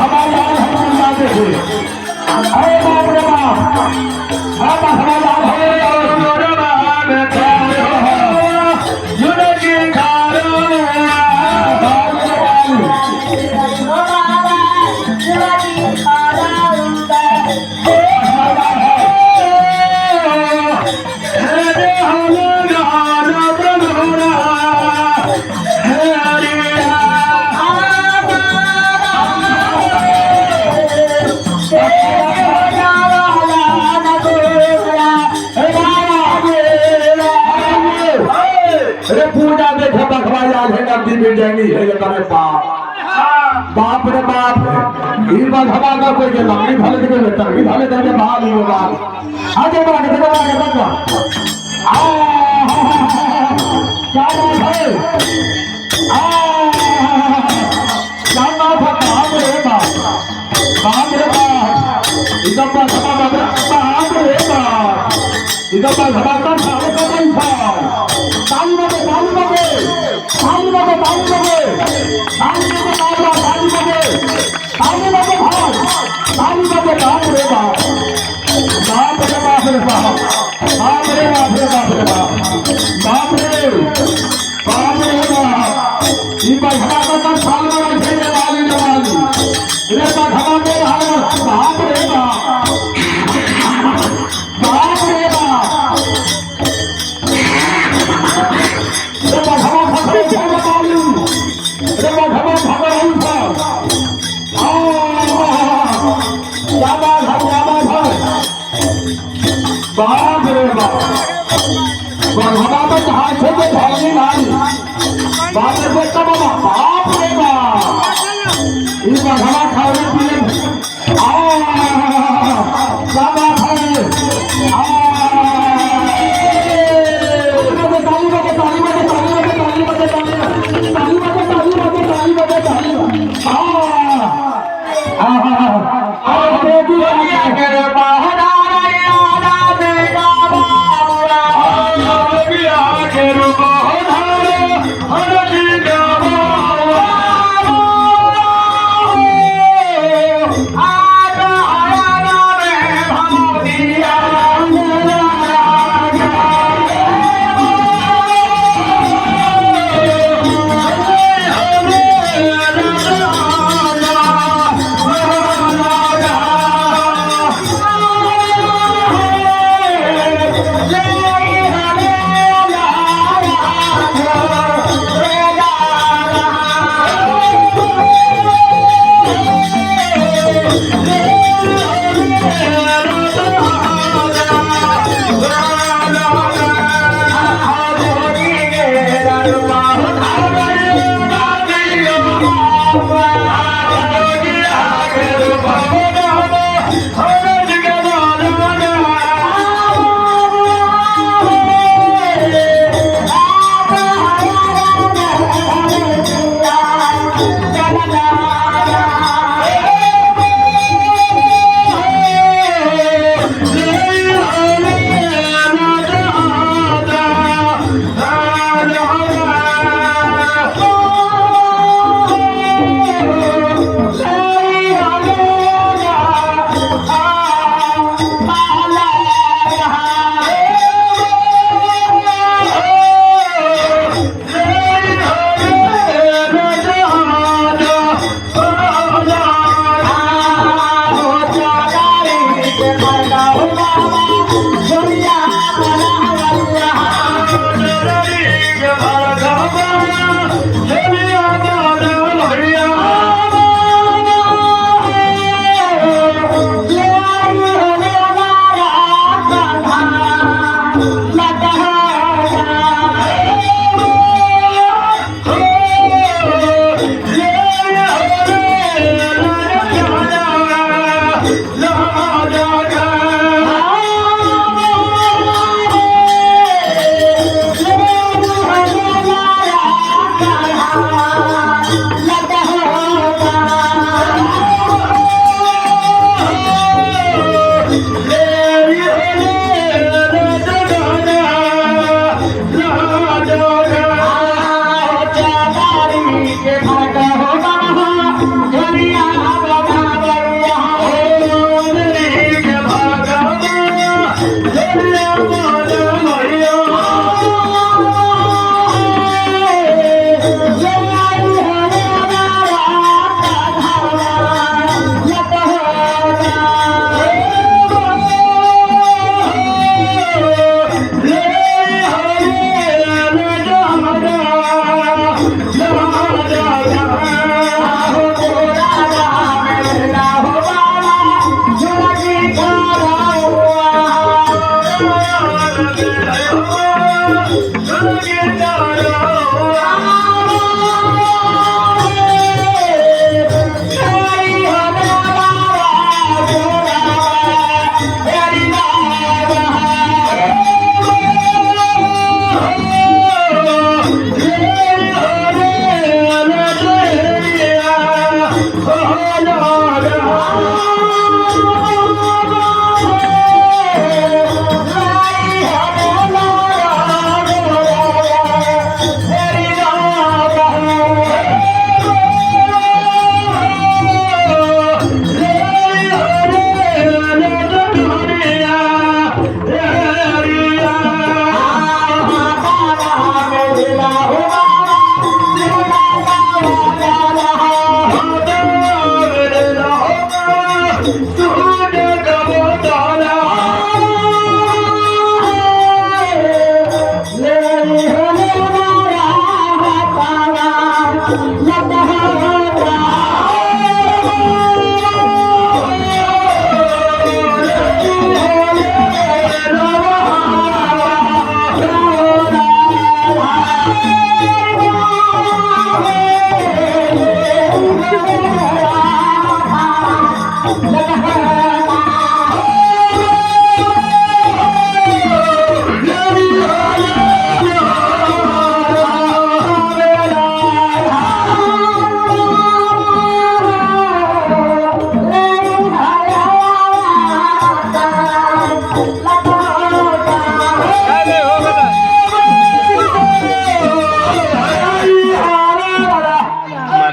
हमारे यार हम जाते थे अरे बाप रे बाप हम हमारे यार पूजा देखे बखवाया है नदी में जानी है ये करे बाप रे बाप ये बखवा का कोई के लंबी भले के बेटा ये भले के बाल ही होगा आगे बढ़ के बच्चा आ क्या बात है आ क्या बात है बाप रे बाप इधर पर बाप रे बाप इधर पर धमाका सारे का नहीं था ताली बजे ताली बजे ताली बजे ताली बजे ताली बजे ताली बजे ताली बजे भाग ताली बजे बाप रे बाप बाप रे बाप रे बाप बाप रे बाप रे बाप रे बाप रे बाप रे बाप ये बखवा का साल में खेलने वाली जवानी ये बखवा के हाल बाप रे बाप बाप रे बाप बाप रे बाप बढ़ा तो जहाज से तो भागी नहीं बाप रे बेटा बाबा बाप रे बाप ये बढ़ा खाने पीने आओ क्या बात है ताली बजे ताली बजे ताली बजे ताली बजे ताली बजे ताली बजे ताली बजे ताली बजे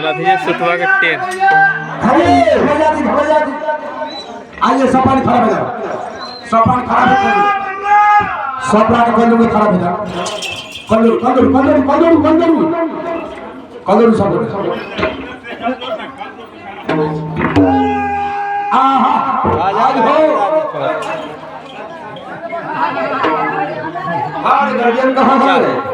हालत है सुतवा के टेर अरे हो जाती आइए सपान खराब है सपान खराब है सपना के कंदू खराब है कंदू सब आहा आज हो हां गार्जियन कहां है